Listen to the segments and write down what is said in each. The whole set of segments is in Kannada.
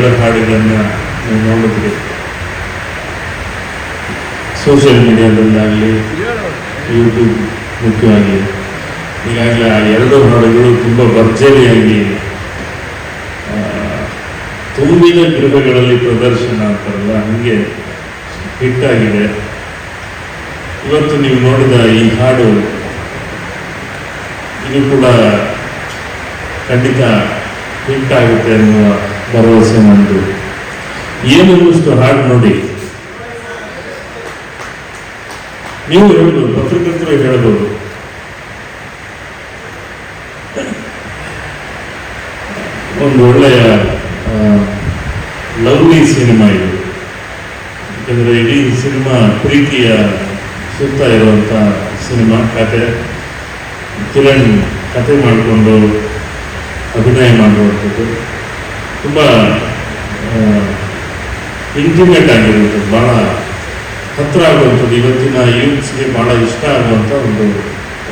ಎರಡು ಹಾಡುಗಳನ್ನು ನೀವು ನೋಡಿದ್ರಿ. ಸೋಷಿಯಲ್ ಮೀಡಿಯಾದಲ್ಲಾಗಲಿ, ಯೂಟ್ಯೂಬ್ ಮುಖ್ಯವಾಗಿ ಈಗಾಗಲೇ ಆ ಎರಡು ಹಾಡುಗಳು ತುಂಬ ಭರ್ಜರಿಯಾಗಿ ತುಂಬಿದ ಗೃಹಗಳಲ್ಲಿ ಪ್ರದರ್ಶನ ಆಗ್ತಾರಲ್ಲ, ಹಾಗೆ ಹಿಟ್ಟಾಗಿದೆ. ಇವತ್ತು ನೀವು ನೋಡಿದ ಈ ಹಾಡು ಇದು ಕೂಡ ಖಂಡಿತ ಹಿಟ್ಟಾಗುತ್ತೆ ಅನ್ನುವ ಭರವಸೆ ನಂದು. ಏನನ್ನಷ್ಟು ಹಾಡು ನೋಡಿ ನೀವು ಹೇಳ್ಬೋದು, ಪತ್ರಕರ್ತರು ಹೇಳ್ಬೋದು, ಒಂದು ಒಳ್ಳೆಯ ಲವ್ಲಿ ಸಿನಿಮಾ ಇದು. ಯಾಕಂದರೆ ಇಡೀ ಸಿನಿಮಾ ಪ್ರೀತಿಯ ಸುತ್ತ ಇರುವಂಥ ಸಿನಿಮಾ. ಕತೆ ಕಿರಣ್ ಕತೆ ಮಾಡಿಕೊಂಡು ಅಭಿನಯ ಮಾಡುವಂಥದ್ದು ತುಂಬ ಇಂಟಿಮೇಟ್ ಆಗಿರುವಂಥದ್ದು, ಭಾಳ ಹತ್ತಿರ ಆಗುವಂಥದ್ದು, ಇವತ್ತಿನ ಯೂತ್ಸ್ಗೆ ಭಾಳ ಇಷ್ಟ ಆಗುವಂಥ ಒಂದು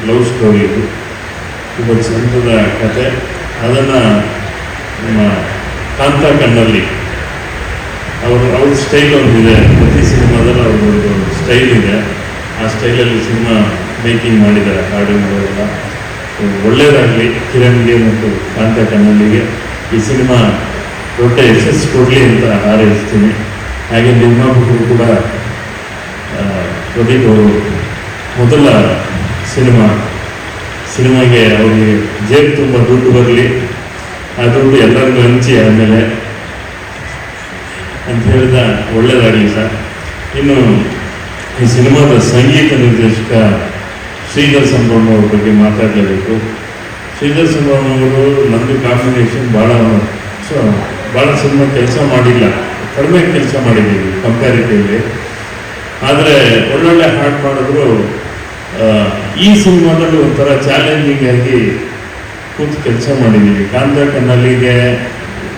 ಲವ್ ಸ್ಟೋರಿ ಇದು. ತುಂಬ ಚಂದದ ಕತೆ. ಅದನ್ನು ನಮ್ಮ ಕಾಂತಾ ಕಣ್ಣಲ್ಲಿ ಅವ್ರ ಸ್ಟೈಲ್ ಒಂದಿದೆ, ಪ್ರತಿ ಸಿನಿಮಾದಲ್ಲಿ ಅವ್ರದ್ದು ಸ್ಟೈಲ್ ಇದೆ. ಆ ಸ್ಟೈಲಲ್ಲಿ ಸಿನಿಮಾ ಮೇಕಿಂಗ್ ಮಾಡಿದ್ದಾರೆ ಹಾಡುಗಳೆಲ್ಲ. ಒಳ್ಳೆಯದಾಗಲಿ ಕಿರಣ್ಗೆ ಮತ್ತು ಕಾಂತಾ ಕಣ್ಣಲ್ಲಿಗೆ. ಈ ಸಿನಿಮಾ ದೊಡ್ಡ ಯಶಸ್ಸು ಕೊಡಲಿ ಅಂತ ಹಾರೈಸ್ತೀನಿ. ಹಾಗೆ ನಿರ್ಮಾಪಕರು ಕೂಡ ಪ್ರದೀಪ್ ಅವರು ಮೊದಲ ಸಿನಿಮಾಗೆ ಅವರಿಗೆ ಜೇಬು ತುಂಬ ದುಡ್ಡು ಬರಲಿ, ಆ ದುಡ್ಡು ಎಲ್ಲರಿಗೂ ಹಂಚಿ ಆದಮೇಲೆ ಅಂತ ಹೇಳಿದ ಒಳ್ಳೆಯದಾಗಲಿ ಸರ್. ಇನ್ನು ಈ ಸಿನಿಮಾದ ಸಂಗೀತ ನಿರ್ದೇಶಕ ಶ್ರೀಧರ್ ಸಂಭ್ರಮ ಅವ್ರ ಬಗ್ಗೆ ಮಾತಾಡಲೇಬೇಕು. ಶ್ರೀಧರ್ ಸಂಭ್ರಮ ಅವರು ನಂದು ಕಾಂಬಿನೇಷನ್ ಭಾಳ ಸಿನಿಮಾ ಕೆಲಸ ಮಾಡಿಲ್ಲ, ಕಡಿಮೆ ಕೆಲಸ ಮಾಡಿದ್ದೀವಿ ಕಂಪ್ಯಾರಿಟಿವ್ಲಿ. ಆದರೆ ಒಳ್ಳೊಳ್ಳೆ ಹಾಡು ಮಾಡಿದ್ರು. ಈ ಸಿನಿಮಾದಲ್ಲಿ ಒಂಥರ ಚಾಲೆಂಜಿಂಗ್ ಆಗಿ ಕೂತು ಕೆಲಸ ಮಾಡಿದ್ದೀವಿ. ಕಾಂತಾ ಕಣ್ಣಲ್ಲಿಗೆ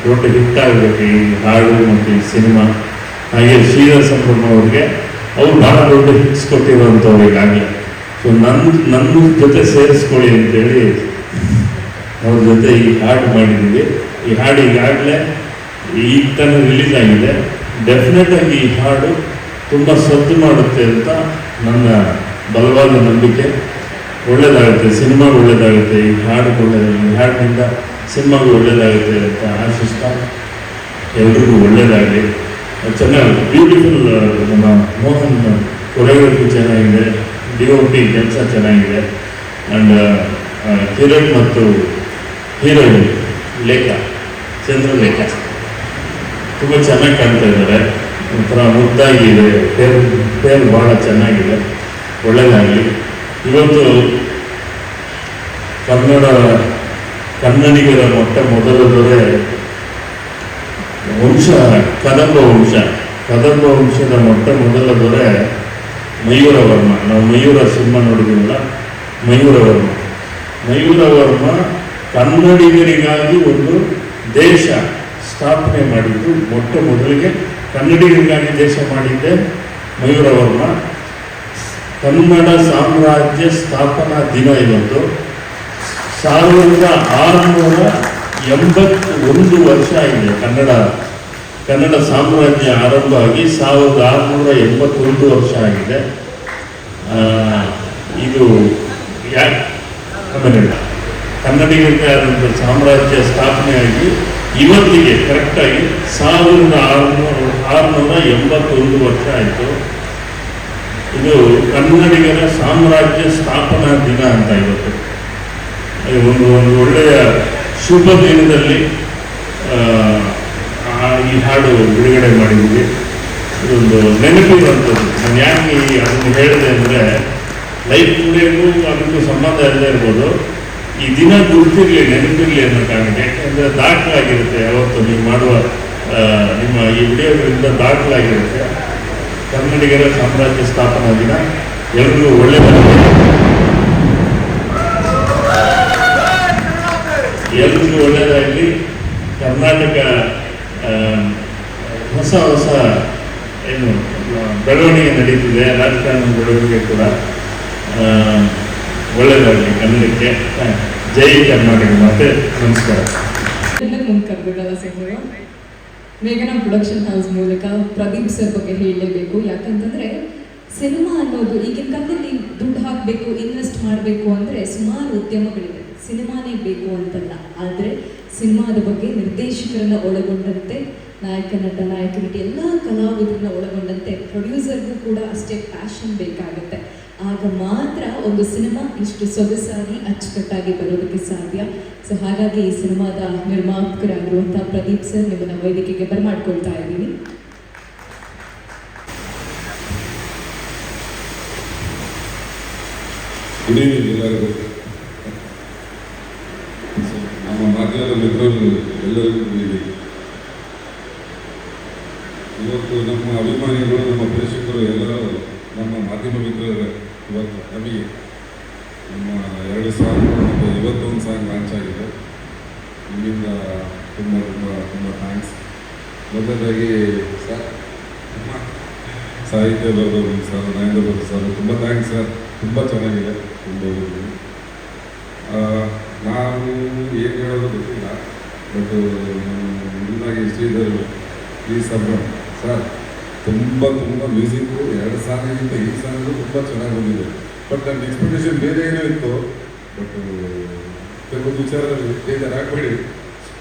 ದೊಡ್ಡ ಹಿಟ್ ಆಗಬೇಕು ಈ ಹಾಡು ಮತ್ತು ಈ ಸಿನಿಮಾ. ಹಾಗೆ ಶ್ರೀಧರ್ ಸಂಭ್ರಮ ಅವ್ರಿಗೆ ಅವ್ರು ಭಾಳ ದೊಡ್ಡ ಹಿಟ್ಸ್ ಕೊಟ್ಟಿರುವಂಥವ್ರು ಈಗಾಗಲೇ. ಸೊ ನನ್ನ ಜೊತೆ ಸೇರಿಸ್ಕೊಳ್ಳಿ ಅಂತೇಳಿ ಅವ್ರ ಜೊತೆ ಈ ಹಾಡು ಮಾಡಿದ್ದೀವಿ. ಈ ಹಾಡು ಈಗಾಗಲೇ ಈಗ ತಾನೇ ರಿಲೀಸ್ ಆಗಿದೆ. ಡೆಫಿನೆಟಾಗಿ ಈ ಹಾಡು ತುಂಬ ಸದ್ದು ಮಾಡುತ್ತೆ ಅಂತ ನನ್ನ ಬಲವಾದ ನಂಬಿಕೆ. ಒಳ್ಳೆಯದಾಗುತ್ತೆ, ಸಿನಿಮಾಗೂ ಒಳ್ಳೆಯದಾಗುತ್ತೆ, ಈ ಹಾಡಿಗೆ ಒಳ್ಳೆಯದಾಗುತ್ತೆ, ಈ ಹಾಡಿನಿಂದ ಸಿನಿಮಾಗೂ ಒಳ್ಳೆಯದಾಗುತ್ತೆ ಅಂತ ಆಶಿಸ್ತಾ ಎಲ್ರಿಗೂ ಒಳ್ಳೆಯದಾಗಲಿ. ಚೆನ್ನಾಗಿ ಬ್ಯೂಟಿಫುಲ್. ನಮ್ಮ ಮೋಹನ್ ಕೊರಿಯೋಗ್ರಫಿ ಚೆನ್ನಾಗಿದೆ, DOP ಕೆಲಸ ಚೆನ್ನಾಗಿದೆ. ಆ್ಯಂಡ್ ಕಿರಣ್ ಮತ್ತು ಹೀರೋಯಿನ್ ಚಂದ್ರಲೇಖ ತುಂಬ ಚೆನ್ನಾಗಿ ಕಾಣ್ತಾ ಇದ್ದಾರೆ. ಒಂಥರ ಮುದ್ದಾಗಿದೆ, ಪೇರ್ ಭಾಳ ಚೆನ್ನಾಗಿದೆ. ಒಳ್ಳೆಯದಾಗಲಿ. ಇವತ್ತು ಕನ್ನಡಿಗರ ಮೊದಲ ದೊರೆ ಕದಂಬ ವಂಶದ ಮೊದಲ ದೊರೆ ಮಯೂರ ವರ್ಮ. ನಾವು ಮಯೂರ ಸಿನಿಮಾ ನೋಡಿದ್ದೀವಲ್ಲ, ಮಯೂರ ವರ್ಮ ಕನ್ನಡಿಗರಿಗಾಗಿ ಒಂದು ದೇಶ ಸ್ಥಾಪನೆ ಮಾಡಿದ್ದು. ಮೊದಲಿಗೆ ಕನ್ನಡಿಗರಿಗಾಗಿ ದೇಶ ಮಾಡಿದ್ದೆ ಮಯೂರ ವರ್ಮ. ಕನ್ನಡ ಸಾಮ್ರಾಜ್ಯ ಸ್ಥಾಪನಾ ದಿನ ಇವತ್ತು. 1681 ವರ್ಷ ಆಗಿದೆ ಕನ್ನಡ ಸಾಮ್ರಾಜ್ಯ ಆರಂಭ ಆಗಿ 1681 ವರ್ಷ ಆಗಿದೆ. ಇದು ಕನ್ನಡಿಗರಿಗೆ ಆದಂಥ ಸಾಮ್ರಾಜ್ಯ ಸ್ಥಾಪನೆಯಾಗಿ ಇವತ್ತಿಗೆ ಕರೆಕ್ಟಾಗಿ 1681 ವರ್ಷ ಆಯಿತು. ಇದು ಕನ್ನಡಿಗರ ಸಾಮ್ರಾಜ್ಯ ಸ್ಥಾಪನಾ ದಿನ ಅಂತ ಇವತ್ತು. ಒಂದು ಒಳ್ಳೆಯ ಶುಭ ದಿನದಲ್ಲಿ ಈ ಹಾಡು ಬಿಡುಗಡೆ ಮಾಡಿದ್ದೀವಿ. ಇದೊಂದು ನೆನಪಿರುವಂಥದ್ದು. ನಾನು ಯಾಕೆ ಅದನ್ನು ಹೇಳಿದೆ ಅಂದರೆ, ಲೈಫ್ ಟುಡೇಗೂ ಅದಕ್ಕೂ ಸಂಬಂಧ ಇಲ್ಲದೆ ಇರ್ಬೋದು, ಈ ದಿನ ಗುರ್ತಿರಲಿ, ನೆನಪಿರಲಿ ಅನ್ನೋ ಕಾರಣಕ್ಕೆ. ಯಾಕೆಂದರೆ ದಾಖಲಾಗಿರುತ್ತೆ, ಯಾವತ್ತು ನೀವು ಮಾಡುವ ನಿಮ್ಮ ಈ ವಿಡಿಯೋಗಳಿಂದ ದಾಖಲಾಗಿರುತ್ತೆ. ಕನ್ನಡಿಗರ ಸಾಮ್ರಾಜ್ಯ ಸ್ಥಾಪನಾ ದಿನ. ಎಲ್ರಿಗೂ ಒಳ್ಳೆಯದಾಗಲಿ, ಎಲ್ರಿಗೂ ಒಳ್ಳೆಯದಾಗಲಿ. ಕರ್ನಾಟಕ ಹೊಸ ಏನು ಬೆಳವಣಿಗೆ ನಡೀತಿದೆ, ರಾಜಕಾರಣದ ಬೆಳವಣಿಗೆ ಕೂಡ ಒಳ್ಳೆಯದಾಗಲಿ ಕನ್ನಡಕ್ಕೆ. ಜೈ ಕರ್ನಾಟಕ ಮಾತೆ. ನಮಸ್ಕಾರ. ಮೇಘನಾ ಪ್ರೊಡಕ್ಷನ್ ಹೌಸ್ ಮೂಲಕ ಪ್ರದೀಪ್ ಸರ್ ಬಗ್ಗೆ ಹೇಳಲೇಬೇಕು. ಯಾಕಂತಂದರೆ ಸಿನಿಮಾ ಅನ್ನೋದು ಈಗಿನ ಕಾಲದಲ್ಲಿ ದುಡ್ಡು ಹಾಕಬೇಕು, ಇನ್ವೆಸ್ಟ್ ಮಾಡಬೇಕು ಅಂದರೆ ಸುಮಾರು ಉದ್ಯಮಗಳಿವೆ. ಸಿನಿಮಾನೇ ಬೇಕು ಅಂತಲ್ಲ, ಆದರೆ ಸಿನಿಮಾದ ಬಗ್ಗೆ ನಿರ್ದೇಶಕರನ್ನು ಒಳಗೊಂಡಂತೆ ನಾಯಕ ನಟ ನಾಯಕ ನಟಿ ಎಲ್ಲ ಕಲಾವಿದರನ್ನ ಒಳಗೊಂಡಂತೆ ಪ್ರೊಡ್ಯೂಸರ್ಗೂ ಕೂಡ ಅಷ್ಟೇ ಪ್ಯಾಷನ್ ಬೇಕಾಗುತ್ತೆ. ಆಗ ಮಾತ್ರ ಒಂದು ಸಿನಿಮಾ ಇಷ್ಟು ಸೊಗಸಾಗಿ ಅಚ್ಚುಕಟ್ಟಾಗಿ ಬರೋದಕ್ಕೆ ಸಾಧ್ಯ. ಸೊ ಹಾಗಾಗಿ ಈ ಸಿನಿಮಾದ ನಿರ್ಮಾಪಕರಾಗಿರುವಂಥ ಪ್ರದೀಪ್ ಸರ್ ನಿಮ್ಮನ್ನು ವೇದಿಕೆಗೆ ಬರಮಾಡ್ಕೊಳ್ತಾ ಇದ್ದೀನಿ. ಗುಡ್ ಈವ್ನಿಂಗ್ ಎಲ್ಲರಿಗೂ. ನಮ್ಮ ಮಾಧ್ಯಮದ ಮಿತ್ರರು ಎಲ್ಲರಿಗೂ ಗುಡ್ ಈವ್ನಿಂಗ್. ಇವತ್ತು ನಮ್ಮ ಅಭಿಮಾನಿಗಳು, ನಮ್ಮ ಪ್ರೇಕ್ಷಕರು ಎಲ್ಲರೂ ನಮ್ಮ ಮಾಧ್ಯಮ ಮಿತ್ರರು ಇವತ್ತು ನಮಗೆ ನಮ್ಮ 2 ಸಾಂಗ್ ಮತ್ತು ಇವತ್ತೊಂದು ಸಾಂಗ್ ಲಾಂಚ್ ಆಗಿದೆ. ನಿಮ್ಮಿಂದ ತುಂಬ ತುಂಬ ತುಂಬ ಥ್ಯಾಂಕ್ಸ್. ಮೊದಲನೇದಾಗಿ ಸರ್ ನಮ್ಮ ಸಾಹಿತ್ಯ ಬರೆದವರು ಸರ್ ನರೇಂದ್ರ ಬಾಬು ಸರ್ ತುಂಬ ಥ್ಯಾಂಕ್ಸ್ ಸರ್. ತುಂಬ ಚೆನ್ನಾಗಿದೆ, ತುಂಬ ಓದಿದ್ದೀನಿ. ನಾನು ಏನು ಹೇಳೋದು ಗೊತ್ತಿಲ್ಲ, ಬಟ್ ಮುಂದಾಗಿ ಶ್ರೀಧರ್ ಈ ಸಂಭ್ರಮ್ ಸರ್ ತುಂಬ ಮ್ಯೂಸಿಕ್ಕು 2 ಸಾಂಗಿಗಿಂತ ಈ ಸಾಂಗು ತುಂಬ ಚೆನ್ನಾಗಿ ಬಂದಿದೆ. ಬಟ್ ನನ್ನ ಎಕ್ಸ್ಪೆಕ್ಟೇಷನ್ ಬೇರೆ ಏನೋ ಇತ್ತು. ಬಟ್ ಕೆಲವೊಂದು ವಿಚಾರದಲ್ಲಿ ಬೇಜಾರಾಗಬೇಡಿ,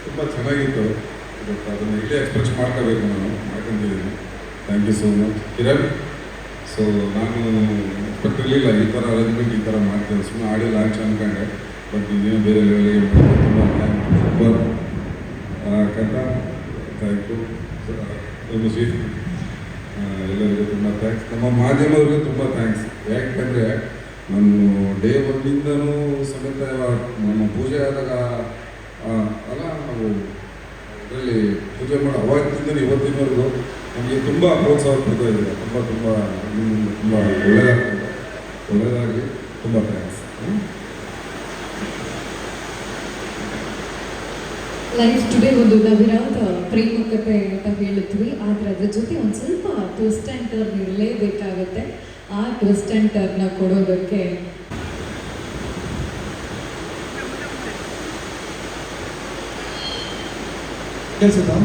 ತುಂಬ ಚೆನ್ನಾಗಿತ್ತು. ಬಟ್ ಅದನ್ನು ಇಲ್ಲೇ ಎಕ್ಸ್ಪ್ರೆಸ್ ಮಾಡ್ಕೋಬೇಕು, ನಾನು ಮಾಡ್ಕೊಂಡಿದ್ದೀನಿ. Thank you so much Kiran. So ನಾನು ಎಕ್ಸ್ಪೆಕ್ಟ್ ಇರಲಿಲ್ಲ ಈ ಥರ ಅರೇಂಜ್ಮೆಂಟ್ ಈ ಥರ ಮಾಡ್ತೇನೆ. ಸುಮ್ಮನೆ ಆಡಿಯೋ ಲಾಂಚ್ ಅಂದ್ಕೊಂಡೆ, ಬಟ್ ಇನ್ನೇನು ಬೇರೆ ಲೆವೆಲಿಗೆ ತುಂಬ ಸೂಪರ್ ಕನ್ನಡ. ಥ್ಯಾಂಕ್ ಯು ತುಂಬ ಸ್ವೀಟ್. ಎಲ್ಲರಿಗೂ ತುಂಬ ಥ್ಯಾಂಕ್ಸ್. ನಮ್ಮ ಮಾಧ್ಯಮದವ್ರಿಗೆ ತುಂಬ ಥ್ಯಾಂಕ್ಸ್. ಯಾಕೆಂದರೆ ನಾನು ಡೇ ಒನ್ನಿಂದನೂ ಸಮೇತ ನಮ್ಮ ಪೂಜೆ ಆದಾಗ ಅಲ್ಲ, ನಾವು ಇದರಲ್ಲಿ ಪೂಜೆ ಮಾಡೋ ಅವಾಗಿಂದ ಇವತ್ತಿನವರೆಗೂ ನಮಗೆ ತುಂಬ ಪ್ರೋತ್ಸಾಹ ಕೊಡ್ತಾ ಇದ್ದಾರೆ. ತುಂಬ ಒಳ್ಳೆಯದಾಗಲಿ. ತುಂಬ ಥ್ಯಾಂಕ್ಸ್. ಲೈಫ್ ಟುಡೇ ಒಂದು ನವಿರಾದ ಪ್ರೇಮ ಕಥೆ ಅಂತ ಹೇಳಿದ್ವಿ, ಆದರೆ ಅದ್ರ ಜೊತೆ ಒಂದು ಸ್ವಲ್ಪ ಟ್ವಿಸ್ಟ್ ಆ್ಯಂಡ್ ಟರ್ನ್ ಇರಲೇಬೇಕಾಗತ್ತೆ. ಆ ಟ್ವಿಸ್ಟ್ ಆ್ಯಂಡ್ ಟರ್ನ ಕೊಡೋದಕ್ಕೆ ಕೇಳಿಸುತ್ತಾ?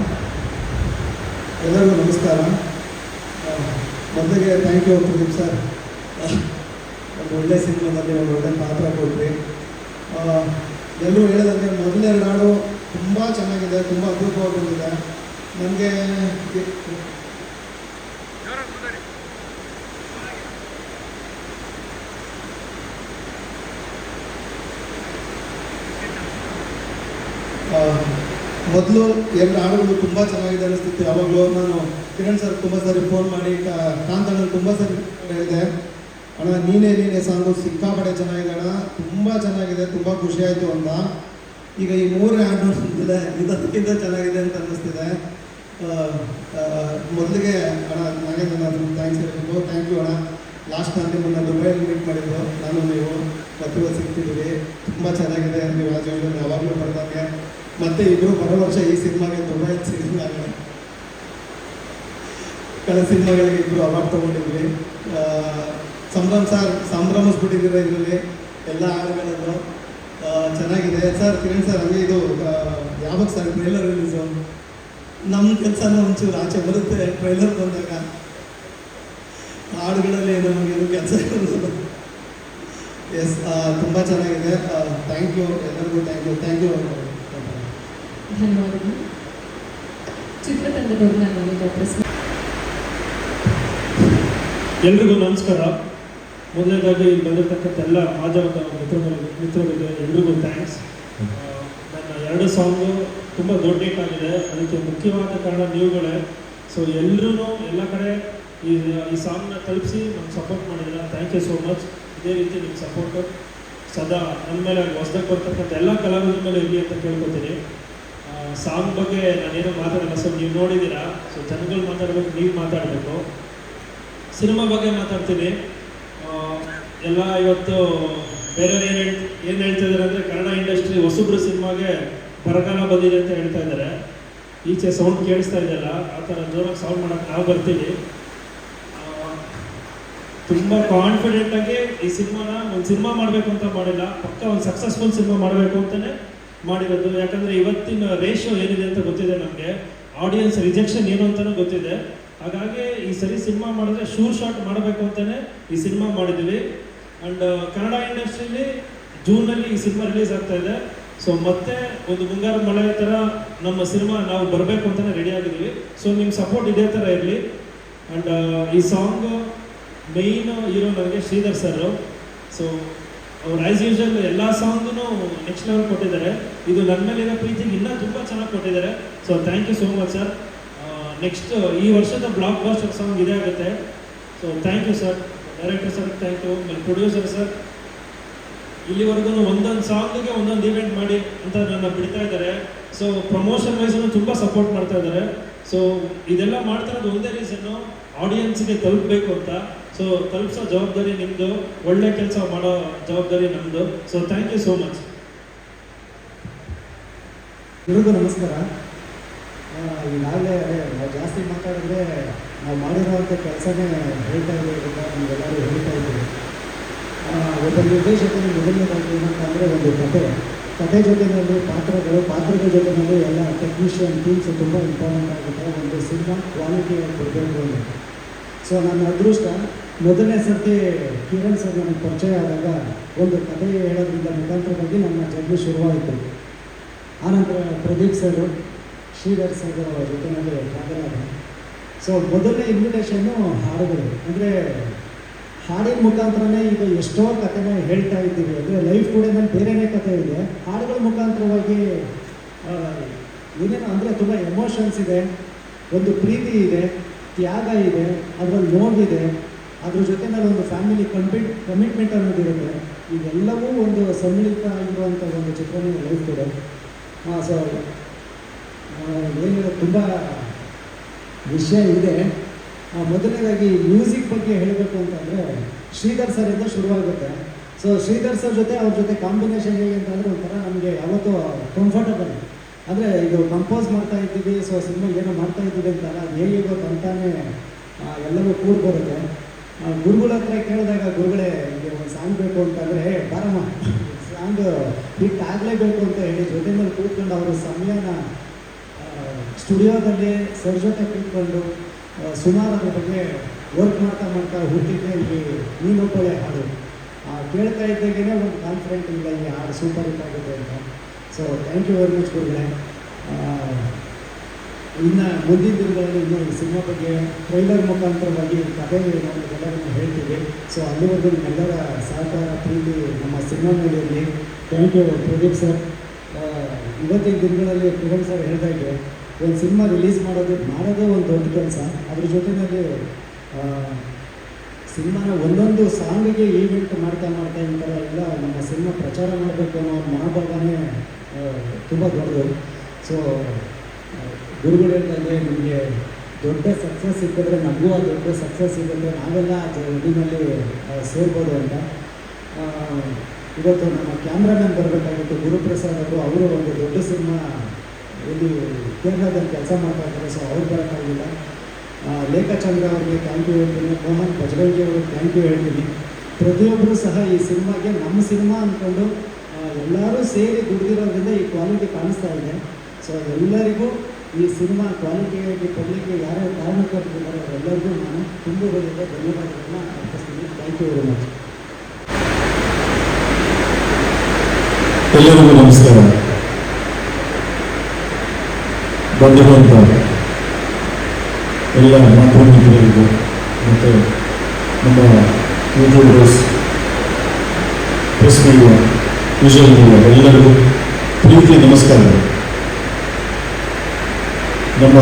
ಎಲ್ಲರಿಗೂ ನಮಸ್ಕಾರ. ಮೊದಲಿಗೆ ಥ್ಯಾಂಕ್ ಯು ಪ್ರದೀಪ್ ಸರ್. ಒಂದು ಒಳ್ಳೆ ಸಿನಿಮಾದಲ್ಲಿ ಒಂದು ಒಳ್ಳೆ ಪಾತ್ರ ಕೊಟ್ರಿ. ಎಲ್ಲರೂ ಹೇಳೋದಂದರೆ ಮೊದಲೆರಡು ಹಾಡು ತುಂಬ ಚೆನ್ನಾಗಿದೆ, ತುಂಬ ಅದ್ಭುತವಾಗಿ ಬಂದಿದೆ. ನನಗೆ ಮೊದಲು 2 ಹಾಡುಗಳು ತುಂಬ ಚೆನ್ನಾಗಿದೆ ಅನಿಸ್ತಿತ್ತು. ಯಾವಾಗಲೂ ನಾನು ಕಿರಣ್ ಸರ್ ತುಂಬ ಸರಿ ಫೋನ್ ಮಾಡಿ, ಕಾಂತಣ್ಣನ ತುಂಬ ಸರಿ ಹೇಳಿದೆ, ಅಣ್ಣ ನೀನೇ ಸಾಂಗು ಸಿಕ್ಕಾಪಟ್ಟೆ ಚೆನ್ನಾಗಿದೆ ಅಣ್ಣ, ತುಂಬ ಚೆನ್ನಾಗಿದೆ, ತುಂಬ ಖುಷಿ ಆಯಿತು ಅಂತ. ಈಗ ಈ 3 ಹಾಡು ನೋಡಿದ್ರೆ ಇದಕ್ಕಿಂತ ಚೆನ್ನಾಗಿದೆ ಅಂತ ಅನ್ನಿಸ್ತಿದೆ. ಮೊದಲಿಗೆ ಅಣ್ಣ ನಾಗೇಂದ್ರ ಥ್ಯಾಂಕ್ಸ್ ಹೇಳ್ಬೇಕು. ಥ್ಯಾಂಕ್ ಯು ಅಣ್ಣ. ಲಾಸ್ಟ್ ನಾನು ನಿಮ್ಮನ್ನು ದುಬೈಯಲ್ಲಿ ಮೀಟ್ ಮಾಡಿದ್ದು, ನಾನು ನೀವು ಮತ್ತುವ ಸಿಗ್ತಿದ್ದೀವಿ. ತುಂಬ ಚೆನ್ನಾಗಿದೆ ನೀವು ಆ ಜೀವನ ಯಾವಾಗಲೂ ಬರ್ದಂಗೆ. ಮತ್ತು ಇಬ್ಬರು ಬರೋ ವರ್ಷ ಈ ಸಿನಿಮಾಗೆ ದುಬೈಯಲ್ಲಿ ಸಿನಿಮಾ ಕಳೆದ ಸಿನಿಮಾಗಳಿಗೆ ಇಬ್ಬರು ಅವಾರ್ಡ್ ತೊಗೊಂಡಿದ್ವಿ. ಸಂಭ್ರಮಿಸ್ಬಿಟ್ಟಿದ್ದೀರ ಇದರಲ್ಲಿ ಎಲ್ಲ ಹಾಡುಗಳಲ್ಲೂ ಚೆನ್ನಾಗಿದೆ ಸರ್. ಕಿರಣ್ ಸರ್, ಹಂಗೆ ಇದು ಯಾವಾಗ ಸರ್ ಟ್ರೈಲರ್ ರಿಲೀಸು? ನಮ್ಮ ಕೆಲಸನೂ ಒಂಚೂರು ಆಚೆ ಬರುತ್ತೆ ಟ್ರೈಲರ್ ಬಂದಾಗ. ಹಾಡುಗಳಲ್ಲಿ ನಮಗೇನು ಕೆಲಸ ಇರೋದು. ಎಸ್, ತುಂಬ ಚೆನ್ನಾಗಿದೆ. ಥ್ಯಾಂಕ್ ಯು ಎಲ್ಲರಿಗೂ. Thank you. ಧನ್ಯವಾದಗಳು. ಚಿತ್ರತಂಡದವ್ರನ್ನ ನಾನೀಗ ಪ್ರಶ್ನೆ. ಎಲ್ರಿಗೂ ನಮಸ್ಕಾರ. ಮೊದಲನೇದಾಗಿ ಇಲ್ಲಿ ಬಂದಿರತಕ್ಕಂಥ ಎಲ್ಲ ಮಾಧ್ಯಮದ ಮಿತ್ರರಿಗೆ ಎಲ್ರಿಗೂ ಥ್ಯಾಂಕ್ಸ್. ನನ್ನ 2 ಸಾಂಗು ತುಂಬ ದೊಡ್ಡ ಹಿಟ್ ಆಗಿದೆ. ಅದಕ್ಕೆ ಮುಖ್ಯವಾದ ಕಾರಣ ನೀವುಗಳೇ. ಸೊ ಎಲ್ಲರೂ ಎಲ್ಲ ಕಡೆ ಈ ಸಾಂಗ್ನ ತಲುಪಿಸಿ ನಮ್ಗೆ ಸಪೋರ್ಟ್ ಮಾಡಿದ್ದೀರಾ. Thank you so much. ಇದೇ ರೀತಿ ನಿಮ್ಮ ಸಪೋರ್ಟು ಸದಾ ನನ್ನ ಮೇಲೆ ಹೊಸದಾಗಿ ಬರ್ತಕ್ಕಂಥ ಎಲ್ಲ ಕಲಾವಿದರ ಮೇಲೆ ಇರಲಿ ಅಂತ ಕೇಳ್ಕೊತೀನಿ. ಸಾಂಗ್ ಬಗ್ಗೆ ನಾನೇನು ಮಾತಾಡಲ್ಲ. ಸೊ ನೀವು ನೋಡಿದ್ದೀರಾ. ಸೊ ಜನಗಳು ಮಾತಾಡಬೇಕು, ನೀವು ಮಾತಾಡಬೇಕು. ಸಿನಿಮಾ ಬಗ್ಗೆ ಮಾತಾಡ್ತೀನಿ. ಎಲ್ಲ ಇವತ್ತು ಬೇರೆಯವ್ರು ಏನು ಹೇಳ್ತಿದ್ದಾರೆ ಅಂದರೆ, ಕನ್ನಡ ಇಂಡಸ್ಟ್ರಿ ಹೊಸಬ್ರು ಸಿನಿಮಾಗೆ ಬರಗಾಲ ಬಂದಿದೆ ಅಂತ ಹೇಳ್ತಾ ಇದ್ದಾರೆ. ಈಚೆ ಸೌಂಡ್ ಕೇಳಿಸ್ತಾ ಇದೆಯಲ್ಲ, ಆ ಥರ ಜೋರಾಗಿ ಸೌಂಡ್ ಮಾಡೋಕ್ಕೆ ನಾವು ಬರ್ತೀವಿ. ತುಂಬ ಕಾನ್ಫಿಡೆಂಟಾಗಿ ಈ ಸಿನಿಮಾನ ಒಂದು ಸಿನಿಮಾ ಮಾಡಬೇಕು ಅಂತ ಮಾಡಿಲ್ಲ, ಪಕ್ಕ ಒಂದು ಸಕ್ಸಸ್ಫುಲ್ ಸಿನಿಮಾ ಮಾಡಬೇಕು ಅಂತಲೇ ಮಾಡಿರೋದು. ಯಾಕಂದರೆ ಇವತ್ತಿನ ರೇಷಿಯೋ ಏನಿದೆ ಅಂತ ಗೊತ್ತಿದೆ ನಮಗೆ. ಆಡಿಯನ್ಸ್ ರಿಜೆಕ್ಷನ್ ಏನು ಅಂತಲೂ ಗೊತ್ತಿದೆ. ಹಾಗಾಗಿ ಈ ಸರಿ ಸಿನಿಮಾ ಮಾಡಿದ್ರೆ ಶೂರ್ ಶಾಟ್ ಮಾಡಬೇಕು ಅಂತಲೇ ಈ ಸಿನಿಮಾ ಮಾಡಿದ್ವಿ. ಆ್ಯಂಡ್ ಕನ್ನಡ ಇಂಡಸ್ಟ್ರಿಯಲ್ಲಿ ಜೂನಲ್ಲಿ ಈ ಸಿನಿಮಾ ರಿಲೀಸ್ ಆಗ್ತಾ ಇದೆ. ಸೊ ಮತ್ತೆ ಒಂದು ಮುಂಗಾರು ಮಳೆ ಥರ ನಮ್ಮ ಸಿನಿಮಾ ನಾವು ಬರಬೇಕು ಅಂತಲೇ ರೆಡಿ ಆಗಿದ್ವಿ. ಸೊ ನಿಮ್ಮ ಸಪೋರ್ಟ್ ಇದೇ ಥರ ಇರಲಿ. ಆ್ಯಂಡ್ ಈ ಸಾಂಗ್ ಮೇಯ್ನ್ ಹೀರೋ ನನಗೆ ಶ್ರೀಧರ್ ಸರ್. ಸೊ ಅವ್ರು ಆ್ಯಸ್ ಯೂಶಲ್ ಎಲ್ಲ ಸಾಂಗೂ ನೆಕ್ಸ್ಟ್ ಲೆವೆಲ್ ಕೊಟ್ಟಿದ್ದಾರೆ. ಇದು ನನ್ನ ಮೇಲಿರೋ ಪ್ರೀತಿಗೆ ಇನ್ನೂ ತುಂಬ ಚೆನ್ನಾಗಿ ಕೊಟ್ಟಿದ್ದಾರೆ. So thank you so much sir. Next ಈ ವರ್ಷದ ಬ್ಲಾಕ್ ಬಾಸ್ಟರ್ ಸಾಂಗ್ ಇದೇ ಆಗುತ್ತೆ. So thank you sir. Director sir thank you. ಆಮೇಲೆ ಪ್ರೊಡ್ಯೂಸರ್ ಸರ್ ಇಲ್ಲಿವರೆಗೂ ಒಂದೊಂದು ಸಾಂಗಿಗೆ ಒಂದೊಂದು ಈವೆಂಟ್ ಮಾಡಿ ಅಂತ ನನ್ನ ಬಿಡ್ತಾ ಇದ್ದಾರೆ. ಸೊ ಪ್ರಮೋಷನ್ ವೈಸನ್ನು ತುಂಬ ಸಪೋರ್ಟ್ ಮಾಡ್ತಾ ಇದ್ದಾರೆ. ಸೊ ಇದೆಲ್ಲ ಮಾಡ್ತಿರೋದು ಒಂದೇ ರೀಸನ್ನು, ಆಡಿಯನ್ಸ್ಗೆ ತಲುಪಬೇಕು ಅಂತ. ಸೊ ತಲುಪಿಸೋ ಜವಾಬ್ದಾರಿ ನಿಮ್ಮದು, ಒಳ್ಳೆ ಕೆಲಸ ಮಾಡೋ ಜವಾಬ್ದಾರಿ ನಮ್ಮದು. So thank you so much. ಎಲ್ರಿಗೂ ನಮಸ್ಕಾರ. ಈಗಾಗಲೇ ನಾವು ಜಾಸ್ತಿ ಮಾತಾಡಿದ್ರೆ ನಾವು ಮಾಡಿರೋವಂಥ ಕೆಲಸನೇ ಹೇಳ್ತಾ ಇದ್ದೀವಿ, ನಮಗೆಲ್ಲರೂ ಹೇಳ್ತಾ ಇದ್ದೀವಿ. ಒಬ್ಬ ನಿರ್ದೇಶಕರು ಮೊದಲನೇದಾಗಿ ಏನಂತಂದರೆ ಒಂದು ಕತೆ ಜೊತೆಯಲ್ಲಿ ಪಾತ್ರಗಳ ಜೊತೆಯಲ್ಲಿ ಎಲ್ಲ ಟೆಕ್ನಿಷಿಯನ್ ಟೀಮ್ಸ್ ತುಂಬ ಇಂಪಾರ್ಟೆಂಟ್ ಆಗುತ್ತೆ ಒಂದು ಸಿನಿಮಾ ಕ್ವಾಲಿಟಿಯಾಗಿ ಕೊಡಬೇಕು ಅಂತ. ಸೊ ನನ್ನ ಅದೃಷ್ಟ ಮೊದಲನೇ ಸರ್ತಿ ಕಿರಣ್ ಸರ್ ನನಗೆ ಪರಿಚಯ ಆದಾಗ ಒಂದು ಕತೆ ಹೇಳೋದ್ರಿಂದ ಮುಖಾಂತರವಾಗಿ ನನ್ನ ಜರ್ನಿ ಶುರುವಾಯಿತು. ಆನಂತರ ಪ್ರದೀಪ್ ಸರ್, ಶ್ರೀಧರ್ ಸರ್ ಜೊತೆಯಲ್ಲಿ ಟ್ರಾವೆಲ್. ಸೊ ಮೊದಲನೇ ಇನ್ವಿಟೇಷನ್ನು ಹಾಡುಗಳು, ಅಂದರೆ ಹಾಡಿನ ಮುಖಾಂತರನೇ ಈಗ ಎಷ್ಟೋ ಕಥೆನ ಹೇಳ್ತಾ ಇದ್ದೀವಿ. ಅಂದರೆ ಲೈಫ್ ಕೂಡ ಬೇರೆಯೇ ಕಥೆ ಇದೆ. ಹಾಡುಗಳ ಮುಖಾಂತರವಾಗಿ ಏನೇನು ಅಂದರೆ ತುಂಬ ಎಮೋಷನ್ಸ್ ಇದೆ, ಒಂದು ಪ್ರೀತಿ ಇದೆ, ತ್ಯಾಗ ಇದೆ, ಅದರಲ್ಲಿ ನೋವಿದೆ, ಅದ್ರ ಜೊತೆನಲ್ಲಿ ಒಂದು ಫ್ಯಾಮಿಲಿ ಕಮಿಟ್ಮೆಂಟ್ ಅನ್ನೋದಿರುತ್ತೆ. ಇವೆಲ್ಲವೂ ಒಂದು ಸಮ್ಮಿಳಿತ ಆಗಿರುವಂಥ ಒಂದು ಚಿತ್ರಣ ಲೈಫ್ ಇದೆ. ಸೊ ಏನು ತುಂಬ ವಿಷಯ ಇದೆ. ಮೊದಲನೇದಾಗಿ ಮ್ಯೂಸಿಕ್ ಬಗ್ಗೆ ಹೇಳಬೇಕು ಅಂತಂದರೆ ಶ್ರೀಧರ್ ಸರಿಂದ ಶುರುವಾಗುತ್ತೆ. ಸೊ ಶ್ರೀಧರ್ ಸರ್ ಜೊತೆ ಅವ್ರ ಜೊತೆ ಕಾಂಬಿನೇಷನ್ ಹೇಗೆ ಅಂತಂದರೆ ಒಂಥರ ನಮಗೆ ಯಾವತ್ತೂ ಕಂಫರ್ಟಬಲ್. ಅಂದರೆ ಇದು ಕಂಪೋಸ್ ಮಾಡ್ತಾ ಇದ್ದೀವಿ, ಸೊ ಸಿನಿಮಾ ಏನೋ ಮಾಡ್ತಾ ಇದ್ದೀವಿ ಅಂತಲ್ಲ, ಅದು ಹೇಗೆ ಅಂತಾನೆ ಎಲ್ಲವೂ ಕೂಡಿ ಬರುತ್ತೆ. ಗುರುಗಳ ಹತ್ರ ಕೇಳಿದಾಗ ಗುರುಗಳೇ ಈಗ ಒಂದು ಸಾಂಗ್ ಬೇಕು ಅಂತಂದರೆ ಬಾರಮ್ಮ ಸಾಂಗ್ ಹಿಟ್ ಆಗಲೇಬೇಕು ಅಂತ ಹೇಳಿ ಜೊತೆಯಲ್ಲಿ ಕೂತ್ಕೊಂಡು ಅವರ ಸಮಯನ ಸ್ಟುಡಿಯೋದಲ್ಲಿ ಸರ್ ಜೊತೆ ಕೂತ್ಕೊಂಡು ಸುಮಾರು ಅದ್ರ ಬಗ್ಗೆ ವರ್ಕ್ ಮಾಡ್ತಾ ಹುಟ್ಟಿದ್ದೆ ಈ ನೀನೊಬ್ಬಳೆ ಹಾಡು. ಕೇಳ್ತಾ ಇದ್ದಾಗೇ ಒಂದು ಕಾನ್ಫಿಡೆಂಟ್ ಇಲ್ಲ ಈ ಹಾಡು ಸೂಪರ್ ಹಿಟ್ ಆಗುತ್ತೆ ಅಂತ. So thank you very much ಗುರುಗಳೇ. ಇನ್ನು ಮುಂದಿನ ದಿನಗಳಲ್ಲಿ ಇನ್ನೂ ಈ ಸಿನಿಮಾ ಬಗ್ಗೆ ಟ್ರೈಲರ್ ಮುಖಾಂತರವಾಗಿ ಕಥೆ ಎಲ್ಲರನ್ನು ಹೇಳ್ತೀವಿ. ಸೊ ಅಲ್ಲಿವರೆಗೂ ನಿಮ್ಮೆಲ್ಲರ ಸಹಕಾರ ಪ್ರೀತಿ ನಮ್ಮ ಸಿನಿಮಾ ಮೇಲೆ ಇರಲಿ. Thank you Pradeep sir. ಇವತ್ತಿನ ದಿನಗಳಲ್ಲಿ ಕಿರಣ್ ಸರ್ ಹೇಳಿದಾಗೆ ಒಂದು ಸಿನಿಮಾ ರಿಲೀಸ್ ಮಾಡೋದೇ ಒಂದು ದೊಡ್ಡ ಕೆಲಸ. ಅದ್ರ ಜೊತೆಯಲ್ಲಿ ಸಿನಿಮಾನ ಒಂದೊಂದು ಸಾಂಗಿಗೆ ಈವೆಂಟ್ ಮಾಡ್ತಾ ಈ ಥರ ಎಲ್ಲ ನಮ್ಮ ಸಿನಿಮಾ ಪ್ರಚಾರ ಮಾಡಬೇಕು ಅನ್ನೋ ಮನೋಭಾವನೆ ತುಂಬ ದೊಡ್ಡದು. ಸೊ ಗುರುಗಳು ಹೇಳ್ದಂಗೆ ನಿಮಗೆ ದೊಡ್ಡ ಸಕ್ಸಸ್ ಸಿಕ್ಕಿದ್ರೆ ನಮಗೂ ಆ ದೊಡ್ಡ ಸಕ್ಸಸ್ ಸಿಗುತ್ತೆ, ನಾವೆಲ್ಲ ಜರ್ನಿನಲ್ಲಿ ಸೇರ್ಬೋದು ಅಂತ. ಇವತ್ತು ನಮ್ಮ ಕ್ಯಾಮ್ರಾಮನ್ ಬರಬೇಕಾಗಿತ್ತು ಗುರುಪ್ರಸಾದ್ ಅವರು ಒಂದು ದೊಡ್ಡ ಸಿನಿಮಾ ಇಲ್ಲಿ ಕೇರಳದಲ್ಲಿ ಕೆಲಸ ಮಾಡ್ತಾ ಇದ್ದಾರೆ. ಸೊ ಅವ್ರು ಬರೋಕ್ಕಾಗಿಲ್ಲ. ಲೇಖಚಂದ್ರ ಅವರಿಗೆ ಥ್ಯಾಂಕ್ ಯು ಹೇಳ್ತೀನಿ, ಮೋಹನ್ ಬಜರಂಗಿ ಅವ್ರಿಗೆ ಥ್ಯಾಂಕ್ ಯು ಹೇಳ್ತೀನಿ. ಪ್ರತಿಯೊಬ್ಬರು ಸಹ ಈ ಸಿನಿಮಾಗೆ ನಮ್ಮ ಸಿನಿಮಾ ಅಂದ್ಕೊಂಡು ಎಲ್ಲರೂ ಸೇರಿ ದುಡಿದಿರೋದ್ರಿಂದ ಈ ಕ್ವಾಲಿಟಿ ಕಾಣಿಸ್ತಾ ಇದೆ. ಸೊ ಎಲ್ಲರಿಗೂ ಈ ಸಿನಿಮಾ ಕ್ವಾಲಿಟಿಯಾಗಿ ಕೊಡಲಿಕ್ಕೆ ಯಾರ್ಯಾರು ಕಾರಣಕರ್ತರಿದ್ದಾರೆ ಅವರೆಲ್ಲರಿಗೂ ನಾನು ತುಂಬ ಧನ್ಯವಾದಗಳನ್ನು ಅರ್ಪಿಸ್ತೀನಿ. Thank you very much. ಎಲ್ಲರಿಗೂ ನಮಸ್ಕಾರ. ಬಂದಿರುವಂಥ ಎಲ್ಲ ಮಾಧ್ಯಮ ಮಿತ್ರರಿಗೂ ಮತ್ತು ನಮ್ಮ YouTubers, press media, visual media ಎಲ್ಲರಿಗೂ ಪ್ರೀತಿಯ ನಮಸ್ಕಾರಗಳು. ನಮ್ಮ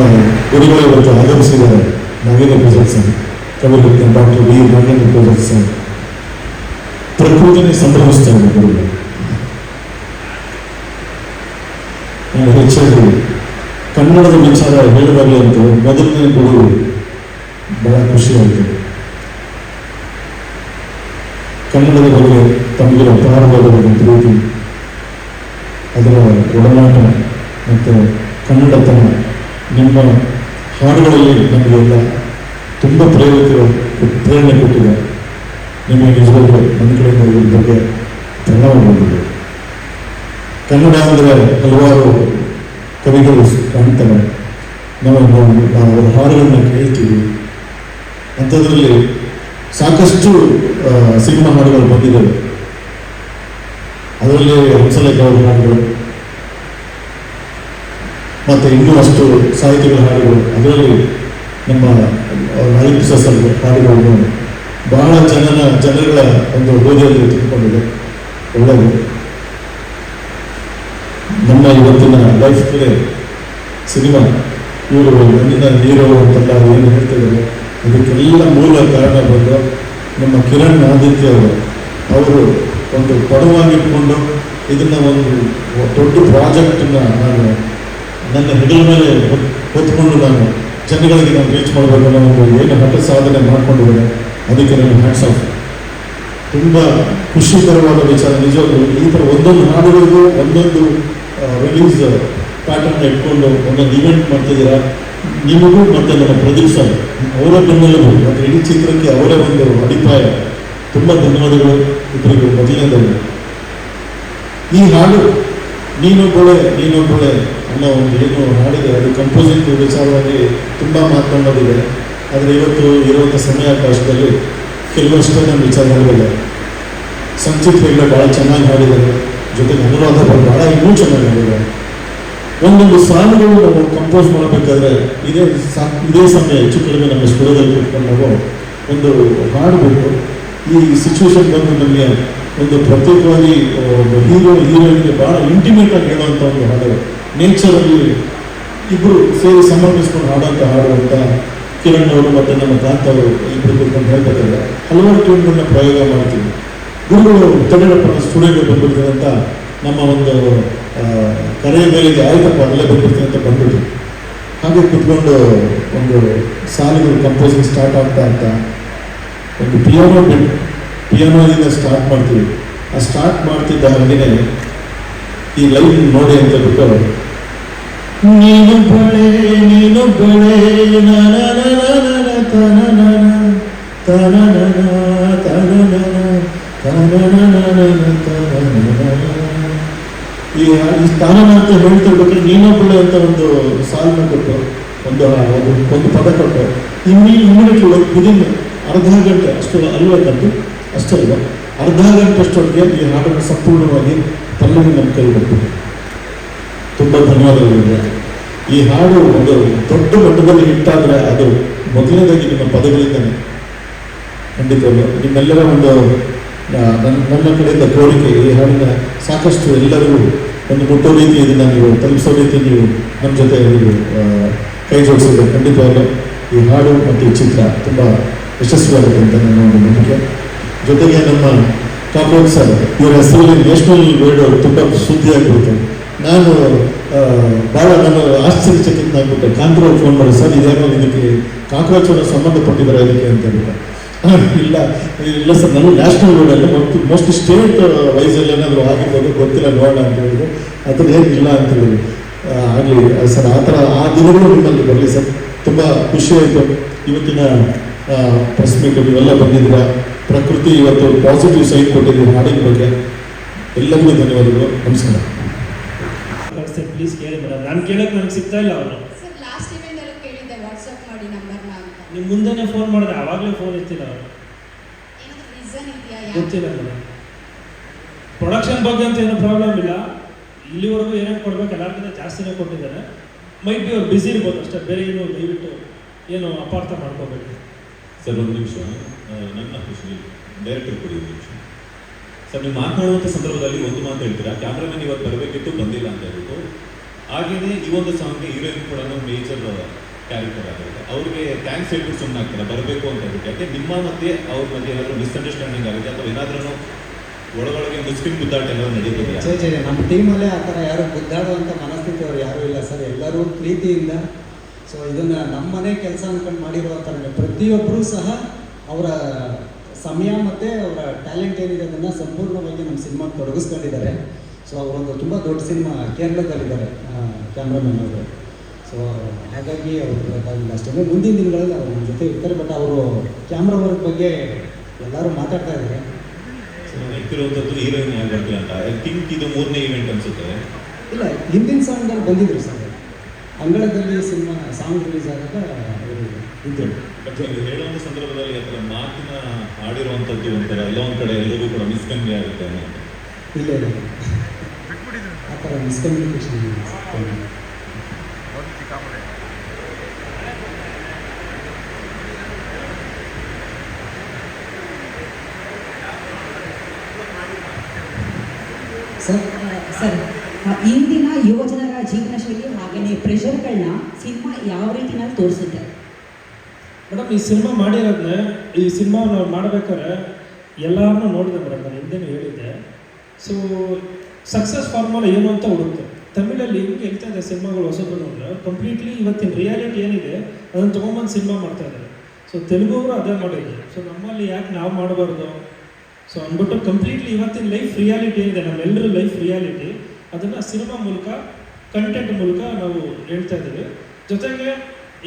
ಗುರುಗಳು ಇವತ್ತು ಆಗಮಿಸಿದ್ದಾರೆ. Nagendra Prasad sir, Kaviratna doctor V Nagendra Prasad sir. ಪ್ರಕೃತಿನೇ ಸಂಭ್ರಮಿಸ್ತಾ ಇದೆ ಗುರುಗಳು. ನಾನು ಹೆಚ್ಚಾಗಿ ಕನ್ನಡದ ವಿಚಾರ ಹೇಳುವಾಗಲೇ ಅಂತ ಮೊದಲನೇ ಗುರು ಬಹಳ ಖುಷಿಯಾಯಿತು. ಕನ್ನಡದ ಬಗ್ಗೆ ತಮಗಿರೋ ಪ್ರಾರಂಭದ ಬಗ್ಗೆ ಪ್ರೀತಿ, ಅದರ ಒಡನಾಟ ಮತ್ತು ಕನ್ನಡತನ ನಿಮ್ಮ ಹಾಡುಗಳಲ್ಲಿ ನಮಗೆಲ್ಲ ತುಂಬ ಪ್ರೇರಣೆ ಕೊಟ್ಟಿದೆ. ನಿಮಗೆ ನಿಜವಾಗ್ಲೂ ನನ್ನ ಕಡೆಯಿಂದ ಇದ್ರ ಬಗ್ಗೆ ಪ್ರಣವವಾಗಿದೆ. ಕನ್ನಡ ಅಂದರೆ ಹಲವಾರು ಕವಿಗಳು ಕಾಣ್ತಾರೆ. ನಾವು ಅವರ ಹಾಡುಗಳನ್ನ ಕೇಳ್ತೀವಿ. ಅಂಥದ್ರಲ್ಲಿ ಸಾಕಷ್ಟು ಸಿನಿಮಾ ಹಾಡುಗಳು ಬಂದಿದ್ದಾವೆ. ಅದರಲ್ಲಿ ಹಂಸಲೇಖ ಅವರ ಹಾಡುಗಳು ಮತ್ತು ಇನ್ನೂ ಅಷ್ಟು ಸಾಹಿತ್ಯಗಳ ಹಾಡುಗಳು, ಅದರಲ್ಲಿ ನಮ್ಮ ನಾಯಿಕ ಸರ್ ಹಾಡುಗಳನ್ನು ಬಹಳ ಜನಗಳ ಒಂದು ಹೋದಿಯಲ್ಲಿ ತಿಳ್ಕೊಂಡಿದೆ. ಒಳ್ಳೆಯದು. ನಮ್ಮ ಇವತ್ತಿನ ಲೈಫ್ ಕಡೆ ಸಿನಿಮಾ ಇವರು ನನ್ನಿಂದ ಹೀರೋ ಅಂತೆಲ್ಲ ಏನು ಹೇಳ್ತಿದ್ದಾರೆ, ಅದಕ್ಕೆಲ್ಲ ಮೂಲ ಕಾರಣ ಬಂದು ನಮ್ಮ ಕಿರಣ್ ಆದಿತ್ಯ ಅವರು ಒಂದು ಪಡವಾಗಿಟ್ಕೊಂಡು ಇದನ್ನು ಒಂದು ದೊಡ್ಡ ಪ್ರಾಜೆಕ್ಟನ್ನು ನಾನು ನನ್ನ ಹೆಗಲ ಮೇಲೆ ಹೊತ್ಕೊಂಡು ನಾನು ಜನಗಳಿಗೆ ನಾನು ರೀಚ್ ಮಾಡಬೇಕು ಅನ್ನೋ ಒಂದು ಏನು ಹಠ ಸಾಧನೆ ಮಾಡಿಕೊಂಡಿದ್ದಾರೆ. ಅದಕ್ಕೆ ನನ್ನ ಹ್ಯಾಟ್ಸ್ ಆಫ್. ತುಂಬ ಖುಷಿಕರವಾದ ವಿಚಾರ ನಿಜವಾಗ್ಲೂ. ಈ ಥರ ಒಂದೊಂದು ಹಾಡುಗಳಿಗೂ ಒಂದೊಂದು ರಿಲೀಸ್ ಪ್ಯಾಟರ್ನ್ ಇಟ್ಕೊಂಡು ಒಂದೊಂದು ಇವೆಂಟ್ ಮಾಡ್ತಿದ್ದೀರಾ. ನಿಮಗೂ ಮತ್ತು ನಮ್ಮ ಪ್ರದೀಪ್ ಸರ್ ಅವರ ಬೆನ್ನೆಲುಬು ಮತ್ತು ಇಡೀ ಚಿತ್ರಕ್ಕೆ ಅವರೇ ಒಂದು ಅಡಿಪಾಯ. ತುಂಬ ಧನ್ಯವಾದಗಳು ಇಬ್ಬರಿಗೂ. ಮೊದಲನೇದಾಗಿ ಈ ಹಾಡು ನೀನೊಬ್ಬಳೆ ಅನ್ನೋ ಒಂದು ಏನು ಹಾಡಿದೆ, ಅದು ಕಂಪೋಸಿಂಗ್ ವಿಚಾರವಾಗಿ ತುಂಬ ಮಾತನಾಡೋದಿದೆ. ಆದರೆ ಇವತ್ತು ಇರುವಂಥ ಸಮಯಾವಕಾಶದಲ್ಲಿ ಕೆಲವಷ್ಟೇ ನಮ್ಮ ವಿಚಾರಗಳಿಲ್ಲ. ಸಂಚಿತ್ ಹೆಗ್ಡೆ ಭಾಳ ಚೆನ್ನಾಗಿ ಹಾಡಿದ್ದಾರೆ, ಜೊತೆಗೆ ಅನುರಾಧ ಭಾಳ ಇನ್ನೂ ಚೆನ್ನಾಗಿ ಹಾಡಿದ್ದಾರೆ. ಒಂದೊಂದು ಸಾಲುಗಳು ನಾವು ಕಂಪೋಸ್ ಮಾಡಬೇಕಾದ್ರೆ ಇದೇ ಸಮಯ ಹೆಚ್ಚು ಕಡಿಮೆ ನಮ್ಮ ಸ್ಟುಡಿಯೋದಲ್ಲಿ ಕೂತ್ಕೊಂಡು ನಾವು ಒಂದು ಹಾಡಬೇಕು. ಈ ಸಿಚುವೇಶನ್ ಬಂದು ನಮಗೆ ಒಂದು ಪ್ರತ್ಯೇಕವಾಗಿ ಹೀರೋಯಿನ್ಗೆ ಭಾಳ ಇಂಟಿಮೇಟ್ ಆಗಿ ಹೇಳುವಂಥ ಒಂದು ಹಾಡು, ನೇಚರಲ್ಲಿ ಇಬ್ಬರು ಸೇರಿ ಸಮರ್ಪಿಸ್ಕೊಂಡು ಹಾಡುವಂಥ ಹಾಡು ಅಂತ ಕಿರಣ್ ಅವರು ಮತ್ತು ನಮ್ಮ ಕಾಂತ್ ಅವರು ಇಬ್ಬರು ಕೂತ್ಕೊಂಡು ಹೇಳ್ಬೇಕಾದ್ರೆ ಹಲವಾರು ಟ್ಯೂನ್ಗಳನ್ನ ಪ್ರಯೋಗ ಮಾಡ್ತೀವಿ. ಗುರುಗಳು ತಡೆಯಪ್ಪ ಸ್ಟುಡಿಯೋಗೆ ಬಂದ್ಬಿಡ್ತೀವಿ ಅಂತ ನಮ್ಮ ಒಂದು ಕರೆಯ ಮೇಲಿಗೆ ಆಯ್ತಪ್ಪ ಅಲ್ಲೇ ಬಂದ್ಬಿಡ್ತೀನಿ ಅಂತ ಬಂದ್ಬಿಟ್ಟು ಹಾಗೆ ಕುತ್ಕೊಂಡು ಒಂದು ಸಾಲಿಗಳು ಕಂಪೋಸಿಂಗ್ ಸ್ಟಾರ್ಟ್ ಆಗ್ತಾ ಒಂದು ಪಿಯಾನೋದಿಂದ ಸ್ಟಾರ್ಟ್ ಮಾಡ್ತೀವಿ. ಆ ಸ್ಟಾರ್ಟ್ ಮಾಡ್ತಿದ್ದ ಹಾಗೆಯೇ ಈ ಲೈನ್ ನೋಡಿ ಅಂತ ಬಿಟ್ಟು ನೀನೊಬ್ಬಳೆ ಈ ತಾನನ ಅಂತ ಹೇಳ್ತಿರ್ಬೇಕಾದ್ರೆ ನೀನೊಬ್ಬಳೆ ಅಂತ ಒಂದು ಸಾಲನ್ನ ಕೊಟ್ಟು ಒಂದು ಪದ ಕೊಟ್ಟು ಇಮ್ಮಿಡಿಯೇಟ್ಲಿ ವಿದಿನ್ ಅರ್ಧ ಗಂಟೆ ಅಷ್ಟು ಅಲ್ವಕ್ಕಂತೂ ಅಷ್ಟಲ್ವ, ಅರ್ಧ ಗಂಟೆ ಅಷ್ಟೊತ್ತಿಗೆ ಈ ಹಾಡನ್ನು ಸಂಪೂರ್ಣವಾಗಿ ಪಲ್ಲವಿ ನಮ್ಮ ಕೈ ಬರ್ತೀವಿ. ತುಂಬ ಧನ್ಯವಾದಗಳಿದೆ. ಈ ಹಾಡು ಒಂದು ದೊಡ್ಡ ಮಟ್ಟದಲ್ಲಿ ಹಿಟ್ಟಾದರೆ ಅದು ಮೊದಲನೇದಾಗಿ ನಿಮ್ಮ ಪದಗಳಿಂದಲೇ. ಖಂಡಿತವಲ್ಲ ನಿಮ್ಮೆಲ್ಲರ ಒಂದು ನನ್ನ ಕಡೆಯಿಂದ ಕೋರಿಕೆ, ಈ ಹಾಡಿನ ಸಾಕಷ್ಟು ಎಲ್ಲರಿಗೂ ಒಂದು ಮುಟ್ಟೋ ರೀತಿ ಇದನ್ನು ನೀವು ತಲುಪಿಸೋ ರೀತಿ ನೀವು ನಮ್ಮ ಜೊತೆ ನೀವು ಕೈ ಜೋಡಿಸಿದ್ರೆ ಖಂಡಿತವಾಗಲೂ ಈ ಹಾಡು ಮತ್ತು ಈ ಚಿತ್ರ ತುಂಬ ಯಶಸ್ವಿಯಾಗುತ್ತೆ ಅಂತ ನನ್ನ ಒಂದು ನಂಬಿಕೆ. ಜೊತೆಗೆ ನಮ್ಮ ಕಾಕ್ರೋಚ್ ಸರ್ ಇವರ ಹೆಸರಲ್ಲಿ ನ್ಯಾಷನಲ್ ವರ್ಡ್ ತುಂಬ ಸುದ್ದಿ ಆಗಿಬಿಡ್ತು. ನಾನು ಆಶ್ಚರ್ಯಚಕಿತನಾಗ್ಬಿಟ್ಟೆ. ಕಾಂತರಾವ್ ಫೋನ್ ಮಾಡಿ, ಸರ್ ಇದೇನೋ ಇದಕ್ಕೆ ಕಾಕ್ರೋಚ್ ಅವರು ಸಂಬಂಧಪಟ್ಟಿದ್ದಾರೆ ಇದಕ್ಕೆ ಅಂತ ಹೇಳ್ಬಿಟ್ಟು. ಇಲ್ಲ ಸರ್, ನಾನು ನ್ಯಾಷನಲ್ ವರ್ಡಲ್ಲಿ ಮತ್ತು ಮೋಸ್ಟ್ ಸ್ಟೇಟ್ ವೈಸಲ್ಲಿ ಏನಾದರೂ ಆಗಿರ್ಬೋದು, ಗೊತ್ತಿಲ್ಲ ನೋಡೋಣ ಅಂತ ಹೇಳಿದ್ರು. ಅದ್ರ ಏನಿಲ್ಲ ಅಂತ ಹೇಳಿದ್ರು. ಆಗಲಿ ಸರ್, ಆ ಥರ ಆ ದಿನಗಳು ನಿಮ್ಮಲ್ಲಿ ಬರಲಿ ಸರ್. ತುಂಬ ಖುಷಿ ಆಯಿತು. ಇವತ್ತಿನ ಪ್ರೆಸ್ ಮೀಟ್ ಇವೆಲ್ಲ ಬಂದಿದ್ದೀರಾ. ಪ್ರಕೃತಿ ಇವತ್ತು ಪಾಸಿಟಿವ್ ಸೈನ್ ಕೊಟ್ಟಿದ್ದೀವಿ ಹಾಡಿನ ಬಗ್ಗೆ. ಎಲ್ಲರಿಗೂ ಧನ್ಯವಾದಗಳು. ನಮಸ್ಕಾರ. ಪ್ಲೀಸ್ ಕೇಳಿ ಮೇಡಮ್, ನಾನು ಕೇಳಕ್ಕೆ ನನಗೆ ಸಿಗ್ತಾ ಇಲ್ಲ ಅವನು. ಸರ್ ಲಾಸ್ಟ್ ಇವೆಂಟ್ ಅಲ್ಲಿ ಕೇಳಿದ್ದೆ ವಾಟ್ಸ್ಆಪ್ ಮಾಡಿ ನಂಬರ್ನ ಅಂತ. ನಿಮ್ಮ ಮುಂದೆನೇ ಫೋನ್ ಮಾಡಿದೆ, ಆವಾಗಲೇ ಫೋನ್ ಎತ್ತಿಲ್ಲ ಅವನು. ಏನಾದರೂ ರೀಸನ್ ಇದೆಯಾ? ಗೊತ್ತಿಲ್ಲ ಮೇಡಮ್. ಪ್ರೊಡಕ್ಷನ್ ಬಗ್ಗೆ ಅಂತ ಏನೂ ಪ್ರಾಬ್ಲಮ್ ಇಲ್ಲ. ಇಲ್ಲಿವರೆಗೂ ಏನೇನು ಕೊಡ್ಬೇಕು ಎಲ್ಲರಿಗಿಂತ ಜಾಸ್ತಿನೇ ಕೊಟ್ಟಿದ್ದಾರೆ. ಮೈಟ್ ಬಿ ಅವ್ರು ಬ್ಯುಸಿ ಇರ್ಬೋದು ಅಷ್ಟೇ, ಬೇರೆ ಏನು ದಯವಿಟ್ಟು ಏನು ಅಪಾರ್ಥ ಮಾಡ್ಕೋಬೇಕು. ಸರ್ ಒಂದು ನಿಮಿಷ, ನನ್ನ ಖುಷಿ ಡೈರೆಕ್ಟರ್ ಕೊಡಿ ಒಂದು ನಿಮಿಷ. ಸರ್ ನೀವು ಮಾತನಾಡುವಂಥ ಸಂದರ್ಭದಲ್ಲಿ ಒಂದು ಮಾತು ಹೇಳ್ತೀರಾ, ಕ್ಯಾಮ್ರಾಮನ್ ಇವತ್ತು ಬರಬೇಕಿತ್ತು ಬಂದಿಲ್ಲ ಅಂತ ಹೇಳ್ಬಿಟ್ಟು. ಹಾಗೆಯೇ ಈ ಒಂದು ಸಾಂಗ್ಗೆ ಹೀರೋಯಿನ್ ಕೂಡ ಮೇಜರ್ ಕ್ಯಾರೆಕ್ಟರ್ ಆಗುತ್ತೆ. ಅವ್ರಿಗೆ ಥ್ಯಾಂಕ್ಸ್ ಹೇಳ್ಬಿಟ್ಟು ಸುಮ್ಮನೆ ಆಗ್ತಾರೆ ಬರಬೇಕು ಅಂತ ಹೇಳ್ಬಿಟ್ಟು. ಯಾಕೆ ನಿಮ್ಮ ಮತ್ತೆ ಅವ್ರ ಮಧ್ಯೆ ಏನಾದರೂ ಮಿಸ್ಅಂಡರ್ಸ್ಟ್ಯಾಂಡಿಂಗ್ ಆಗುತ್ತೆ ಅಥವಾ ಏನಾದ್ರೂ ಒಳಗೊಳಗೆ ಮುಸ್ಲಿಂ ಗುದ್ದಾಟ ಏನಾದ್ರು ನಡೀತಿದೆಯಾ? ಚೇ ನಮ್ಮ ಟೀಮಲ್ಲೇ ಆ ಥರ ಯಾರು ಗುದ್ದಾಡುವಂಥ ಮನಸ್ಥಿತಿ ಅವ್ರು ಯಾರೂ ಇಲ್ಲ ಸರ್. ಎಲ್ಲರೂ ಪ್ರೀತಿಯಿಂದ, ಸೊ ಇದನ್ನು ನಮ್ಮನೆ ಕೆಲಸ ಅಂದ್ಕೊಂಡು ಮಾಡಿರುವಂಥ ಪ್ರತಿಯೊಬ್ಬರೂ ಸಹ ಅವರ ಸಮಯ ಮತ್ತು ಅವರ ಟ್ಯಾಲೆಂಟ್ ಏನಿದೆ ಅದನ್ನು ಸಂಪೂರ್ಣವಾಗಿ ನಮ್ಮ ಸಿನಿಮಾಗೆ ತೊಡಗಿಸ್ಕೊಂಡಿದ್ದಾರೆ. ಸೊ ಅವರೊಂದು ತುಂಬ ದೊಡ್ಡ ಸಿನಿಮಾ ಕೇರಳದಲ್ಲಿದ್ದಾರೆ ಕ್ಯಾಮ್ರಾಮನ್ ಅವರು. ಸೊ ಹಾಗಾಗಿ ಅವರು ಬೇಕಾಗಿಲ್ಲ ಅಷ್ಟೇ. ಮುಂದಿನ ದಿನಗಳಲ್ಲಿ ಅವ್ರು ನಮ್ಮ ಜೊತೆ ಇರ್ತಾರೆ. ಬಟ್ ಅವರು ಕ್ಯಾಮ್ರಾ ವರ್ಕ್ ಬಗ್ಗೆ ಎಲ್ಲರೂ ಮಾತಾಡ್ತಾ ಇದ್ದಾರೆ. ಇರುವಂಥದ್ದು ಹೀರೋಯಿನ್ ಯಾರು ಬರ್ತಿಲ್ಲ ಅಂತ. ಐ ಥಿಂಕ್ ಇದು 3ನೇ ಇವೆಂಟ್ ಅನ್ಸುತ್ತೆ. ಇಲ್ಲ, ಹಿಂದಿನ ಸಾಂಗ್ಗಳು ಬಂದಿದ್ರು ಸರ್. ಅಂಗಳದಲ್ಲಿ ಸಿನಿಮಾ ಸಾಂಗ್ ರಿಲೀಸ್ ಆದಾಗ ಅವರು ಇದ್ದರು. ಬಟ್ ನೀವು ಹೇಳುವಂಥ ಸಂದರ್ಭದಲ್ಲಿ ಅದರ ಮಾತಿನ ಆಡಿರುವಂಥದ್ದು ಒಂಥರ ಎಲ್ಲ ಒಂದು ಕಡೆ ಎಲ್ಲರಿಗೂ ಕೂಡ ಮಿಸ್ಕನ್ಗೆ ಆಗುತ್ತೆ ಅನ್ನೋ ಇಲ್ಲ ಇಲ್ಲ ಆ ಥರ ಮಿಸ್ಕಮ್ಯುನಿಕೇಶನ್ ಸರ್, ಇಂದಿನ ಯುವಜನರ ಜೀವನ ಶೈಲಿ ಹಾಗೆಯೇ ಪ್ರೆಷರ್ಗಳನ್ನ ಸಿನಿಮಾ ಯಾವ ರೀತಿನಲ್ಲಿ ತೋರಿಸುತ್ತೆ? ಮೇಡಮ್, ಈ ಸಿನಿಮಾ ಮಾಡಿರೋದನ್ನ ಈ ಸಿನಿಮಾ ನಾವು ಮಾಡ್ಬೇಕಾದ್ರೆ ಎಲ್ಲರನ್ನೂ ನೋಡಿದೆ ಮೇಡಮ್, ನಾನು ಹಿಂದೆನೂ ಹೇಳಿದ್ದೆ. ಸೊ ಸಕ್ಸಸ್ ಫಾರ್ಮುಲಾ ಏನು ಅಂತ ಹುಡುಕ್ತೆ. ತಮಿಳಲ್ಲಿ ಹೆಂಗೆ ಹೇಳ್ತಾ ಇದೆ ಸಿನಿಮಾಗಳು ಹೊಸಬ್ರು ನೋಡಿದ್ರೆ ಕಂಪ್ಲೀಟ್ಲಿ ಇವತ್ತಿನ ರಿಯಾಲಿಟಿ ಏನಿದೆ ಅದನ್ನು ತೊಗೊಂಬಂದು ಸಿನಿಮಾ ಮಾಡ್ತಾ ಇದ್ದಾರೆ. ಸೊ ತೆಲುಗುವರು ಅದೇ ಮಾಡಿದ್ರು. ಸೊ ನಮ್ಮಲ್ಲಿ ಯಾಕೆ ನಾವು ಮಾಡಬಾರ್ದು? ಸೊ ಅಂದ್ಬಿಟ್ಟು ಕಂಪ್ಲೀಟ್ಲಿ ಇವತ್ತಿನ ಲೈಫ್ ರಿಯಾಲಿಟಿ ಏನಿದೆ, ನಮ್ಮೆಲ್ಲರ ಲೈಫ್ ರಿಯಾಲಿಟಿ, ಅದನ್ನು ಸಿನಿಮಾ ಮೂಲಕ ಕಂಟೆಂಟ್ ಮೂಲಕ ನಾವು ಹೇಳ್ತಾ ಇದ್ದೀವಿ. ಜೊತೆಗೆ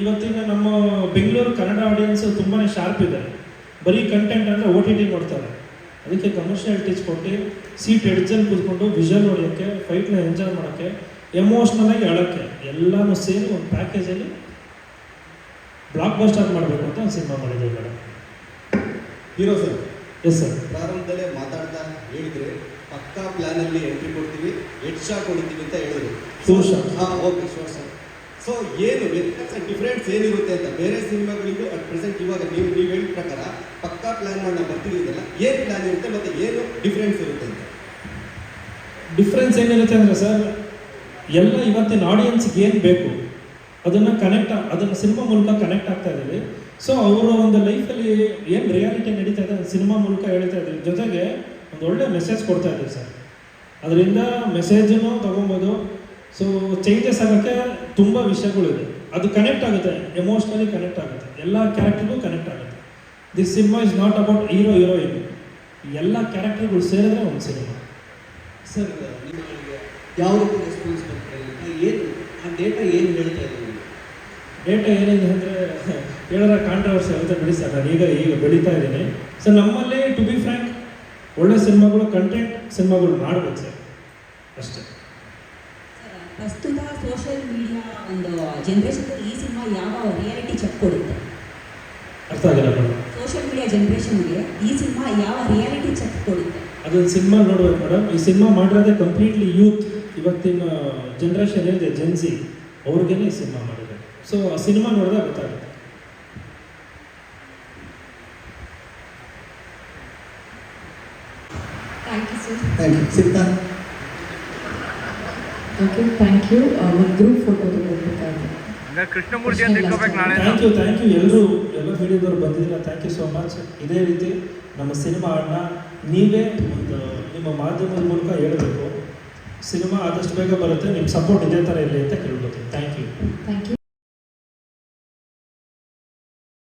ಇವತ್ತಿನ ನಮ್ಮ ಬೆಂಗಳೂರು ಕನ್ನಡ ಆಡಿಯನ್ಸ್ ತುಂಬಾ ಶಾರ್ಪ್ ಇದೆ. ಬರೀ ಕಂಟೆಂಟ್ ಅಂದರೆ OTT ನೋಡ್ತಾರೆ. ಅದಕ್ಕೆ ಕಮರ್ಷಿಯಾಲಿಟೀಸ್ ಕೊಟ್ಟು ಸೀಟ್ ಎಡ್ಜಲ್ಲಿ ಕೂತ್ಕೊಂಡು ವಿಷಲ್ ನೋಡೋಕ್ಕೆ, ಫೈಟ್ನ ಎಂಜಾಯ್ ಮಾಡೋಕ್ಕೆ, ಎಮೋಷ್ನಲಾಗಿ ಅಳೋಕ್ಕೆ ಎಲ್ಲನೂ ಸೇರಿ ಒಂದು ಪ್ಯಾಕೇಜಲ್ಲಿ ಬ್ಲಾಕ್ ಬಸ್ಟರ್ ಮಾಡಬೇಕು ಅಂತ ಒಂದು ಸಿನಿಮಾ ಮಾಡಿದ್ದೀವಿ madam. Hero sir, yes sir. ಪ್ರಾರಂಭದಲ್ಲೇ ಮಾತಾಡ್ತಾ ಹೇಳಿದ್ರೆ ಪಕ್ಕಾ ಪ್ಲಾನಲ್ಲಿ ಎಂಟ್ರಿ ಕೊಡ್ತೀವಿ, ಹೆಡ್ ಶಾಟ್ ಹೊಡಿತೀವಿ ಅಂತ ಹೇಳಿದ್ರು. Sure shot. ಹಾಂ, ಓಕೆ, ಶೋರ್ ಸರ್. ಸೊ ಏನು ವ್ಯತ್ಯಾಸ, ಡಿಫ್ರೆನ್ಸ್ ಏನಿರುತ್ತೆ ಅಂತ ಬೇರೆ ಸಿನಿಮಾಗಳಿಗೂ ಅಟ್ ಪ್ರೆಸೆಂಟ್ ಇವಾಗ ನೀವು ಹೇಳಿದ ಪ್ರಕಾರ ಪಕ್ಕಾ ಪ್ಲಾನ್ ಮಾಡಿ ನಾವು ಬರ್ತಿದ್ದೀರಲ್ಲ, ಏನು ಪ್ಲಾನ್ ಇರುತ್ತೆ ಮತ್ತು ಏನು ಡಿಫ್ರೆನ್ಸ್ ಇರುತ್ತೆ ಅಂತ? ಡಿಫ್ರೆನ್ಸ್ ಏನಿರುತ್ತೆ ಅಂದರೆ ಸರ್, ಎಲ್ಲ ಇವತ್ತಿನ ಆಡಿಯನ್ಸ್ಗೆ ಏನು ಬೇಕು ಅದನ್ನು ಸಿನಿಮಾ ಮೂಲಕ ಕನೆಕ್ಟ್ ಆಗ್ತಾ ಇದ್ದೀವಿ. ಸೊ ಅವರ ಒಂದು ಲೈಫಲ್ಲಿ ಏನು ರಿಯಾಲಿಟಿ ನಡೀತಾ ಇದೆ ಸಿನಿಮಾ ಮೂಲಕ ಹೇಳ್ತಾ ಇದ್ದೀವಿ. ಜೊತೆಗೆ ಒಂದು ಒಳ್ಳೆ ಮೆಸೇಜ್ ಕೊಡ್ತಾ ಇದ್ದೀವಿ ಸರ್. ಅದರಿಂದ ಮೆಸೇಜನ್ನು ತೊಗೊಬೋದು. ಸೊ ಚೇಂಜಸ್ ಆಗೋಕ್ಕೆ ತುಂಬ ವಿಷಯಗಳಿದೆ. ಅದು ಕನೆಕ್ಟ್ ಆಗುತ್ತೆ, ಎಮೋಷ್ನಲಿ ಕನೆಕ್ಟ್ ಆಗುತ್ತೆ, ಎಲ್ಲ ಕ್ಯಾರೆಕ್ಟರ್ಗೂ ಕನೆಕ್ಟ್ ಆಗುತ್ತೆ. This cinema is not about hero heroine, ಎಲ್ಲ ಕ್ಯಾರೆಕ್ಟರ್ಗಳು ಸೇರಿದ್ರೆ ಒಂದು ಸಿನಿಮಾ. ಸರ್, ನಿಮಗೆ ಯಾವ ರೀತಿ ರೆಸ್ಪಾನ್ಸ್ ಬರ್ತಾರೆ? ಏನು ಆ ಡೇಟಾ ಏನು ಹೇಳ್ತಾ ಇದ್ದೀವಿ? ಡೇಟಾ ಏನಿದೆ ಅಂದರೆ ಹೇಳೋರ ಕಾಂಟ್ರವರ್ಸಿ ಆಗುತ್ತೆ ಬಿಡಿ ಸರ್. ನಾನು ಈಗ ಬೆಳೀತಾ ಇದ್ದೀನಿ ಸರ್. ನಮ್ಮಲ್ಲಿ ಟು ಬಿ ಫ್ರ್ಯಾಂಕ್ ಒಳ್ಳೆ ಸಿನಿಮಾಗಳು, ಕಂಟೆಂಟ್ ಸಿನಿಮಾಗಳು ಮಾಡಬೇಕು ಸರ್, ಅಷ್ಟೇ. ಪ್ರಸ್ತುತ ಸೋಷಿಯಲ್ ಮೀಡಿಯಾ ಒಂದು ಜನ್ರೇಷನ್ಗೆ ಈ ಸಿನಿಮಾ ಯಾವ ರಿಯಾಲಿಟಿ ಚೆಕ್ ಕೊಡುತ್ತೆ? ಅರ್ಥ ಆಗಿಲ್ಲ ಮೇಡಮ್. ಸೋಷಿಯಲ್ ಮೀಡಿಯಾ ಜನ್ರೇಷನ್ಗೆ ಈ ಸಿನಿಮಾ ಯಾವ ರಿಯಾಲಿಟಿ ಚೆಕ್ ಕೊಡುತ್ತೆ? ಅದೊಂದು ಸಿನಿಮಾ ನೋಡ್ಬೇಕು ಮೇಡಮ್. ಈ ಸಿನಿಮಾ ಮಾಡಿರೋದೇ ಕಂಪ್ಲೀಟ್ಲಿ ಯೂತ್, ಇವತ್ತಿನ ಜನ್ರೇಷನ್ ಏನಿದೆ ಜೆನ್ಸಿ, ಅವ್ರಿಗೇನೆ ಈ ಸಿನಿಮಾ ಮಾಡಿದೆ. ಸೊ ಆ ಸಿನಿಮಾ ನೋಡಿದ್ರೆ ಗೊತ್ತಾಗುತ್ತೆ. Thank you sir. Thank you. ಸಿಗ್ತಾ ಓಕೆ, ಥ್ಯಾಂಕ್ ಯು. ಒಂದು ಗ್ರೂಪ್ ಫೋಟೋ ತಗೋಬೇಕಾದ್ರೆ ಕೃಷ್ಣಮೂರ್ತಿ ಅಂತ ಇಟ್ಕೋಬೇಕು ನಾಳೆ. ಥ್ಯಾಂಕ್ ಯು ಎಲ್ಲರೂ, ಎಲ್ಲ ಮೀಡಿಯಾದವ್ರು ಬಂದಿದ್ದೀರಾ. Thank you so much. ಇದೇ ರೀತಿ ನಮ್ಮ ಸಿನಿಮಾ ನೀವೇ ಒಂದು ನಿಮ್ಮ ಮಾಧ್ಯಮದ ಮೂಲಕ ಹೇಳಬೇಕು. ಸಿನಿಮಾ ಆದಷ್ಟು ಬೇಗ ಬರುತ್ತೆ, ನಿಮ್ಮ ಸಪೋರ್ಟ್ ಇದೇ ಥರ ಇರಲಿ ಅಂತ ಕೇಳ್ಬೋದು.